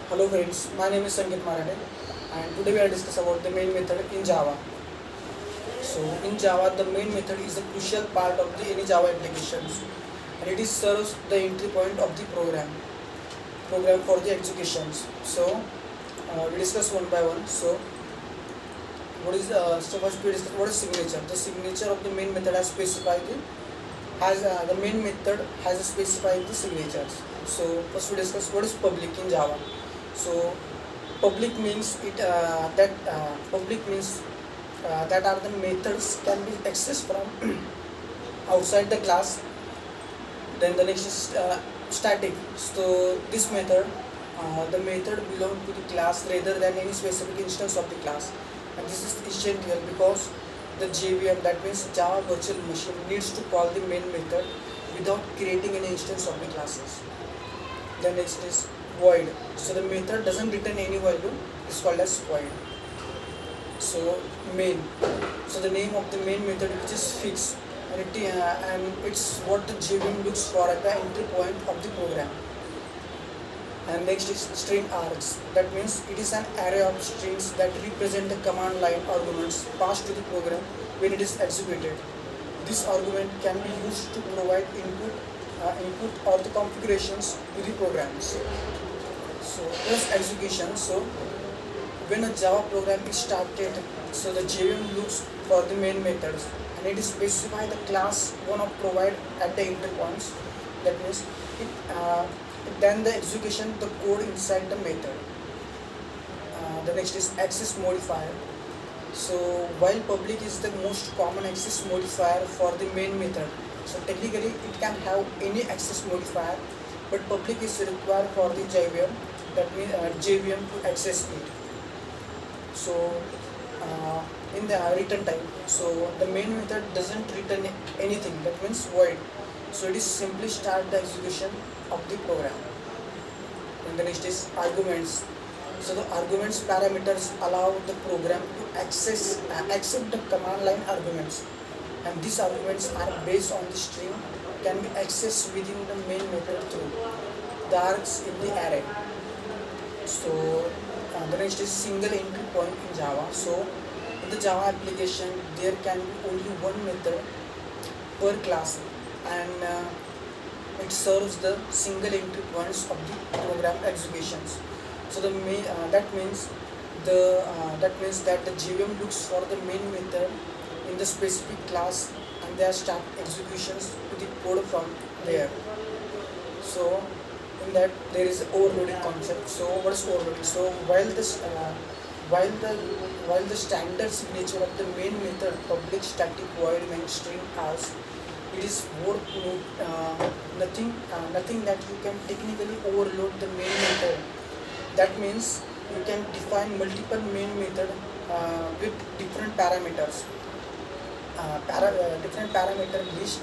Hello friends, my name is Sanket Marathe and today we are discuss about the main method in Java. So in Java the main method is a crucial part of the any Java applications and it is serves the entry point of the program for the executions. So we discuss one by one. So so first we discuss what is signature. The signature of the main method has the main method has specified the signatures. So first we discuss what is public in Java. So public means public means that are the methods can be accessed from outside the class. Then the next is static. So this method, the method belong to the class rather than any specific instance of the class, and this is essential because the JVM, that means Java Virtual Machine, needs to call the main method without creating any instance of the classes. The next is void. So the method doesn't return any value, it's called as void. So main. So the name of the main method which is fixed, and it's what the JVM looks for at the entry point of the program. And next is string args. That means it is an array of strings that represent the command line arguments passed to the program when it is executed. This argument can be used to provide input or the configurations to the programs. So first execution. So when a Java program is started, so the JVM looks for the main methods and it is specify the class one of provide at the entry points. That means then the execution the code inside the method. The next is access modifier. So while public is the most common access modifier for the main method, so technically it can have any access modifier, but public is required for the JVM, that means JVM to access it. So in the return type, so the main method doesn't return anything, that means void. So it is simply start the execution of the program. And the next is arguments. So the arguments parameters allow the program to accept the command line arguments, and these arguments are based on the string, can be accessed within the main method through the args in the array. So the next is single entry point in Java. So in the Java application there can be only one method per class, and it serves the single entry points of the program executions. So that means that the JVM looks for the main method in the specific class and they start executions to the code from there. So in that there is overloading concept. So what is overloading? So while the while the standard signature of the main method public static void main string as it is worth nothing that you can technically overload the main method. That means you can define multiple main method with different parameters, different parameter list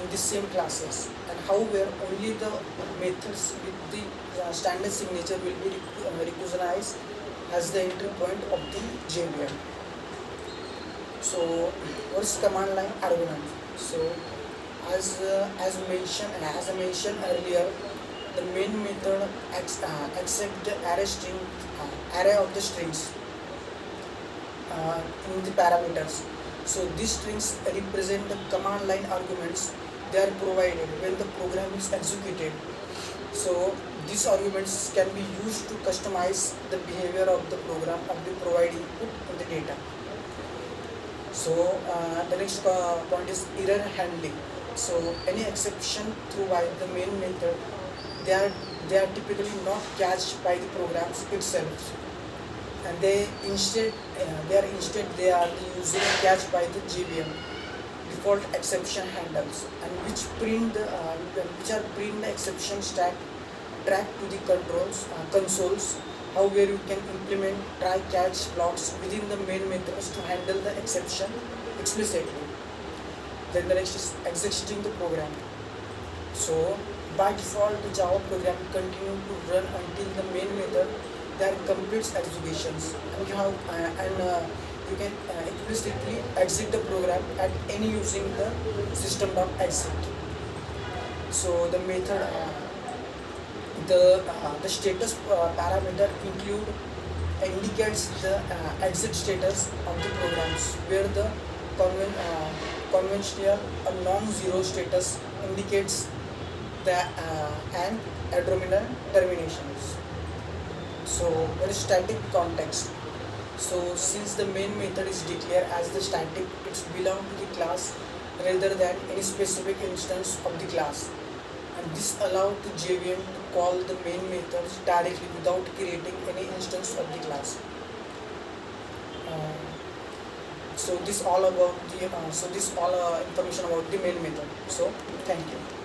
in the same classes, and however only the methods with the standard signature will be recognized as the entry point of the JVM. So what is command line argument? So as I mentioned earlier, the main method accept the array of the strings in the parameters. So these strings represent the command line arguments. They are provided when the program is executed. So these arguments can be used to customize the behavior of the program of the provide input in the data. So the next point is error handling. So any exception through the main method, they are typically not catched by the programs itself, and they are usually catched by the JVM default exception handles, and which are print the exception stack track to the consoles. However, you can implement try catch blocks within the main methods to handle the exception explicitly. Then the next is executing the program. So by default, the Java program continue to run until the main method that completes executions, and you can explicitly exit the program at any using the system.exit. So the The status parameter indicates the exit status of the programs, where the conventional or non-zero status indicates the an adrominal terminations. So what is static context? So since the main method is declared as the static, it's belong to the class rather than any specific instance of the class. And this allowed the JVM to call the main methods directly without creating any instance of the class. Uh, so this all about the information about the main method. So thank you.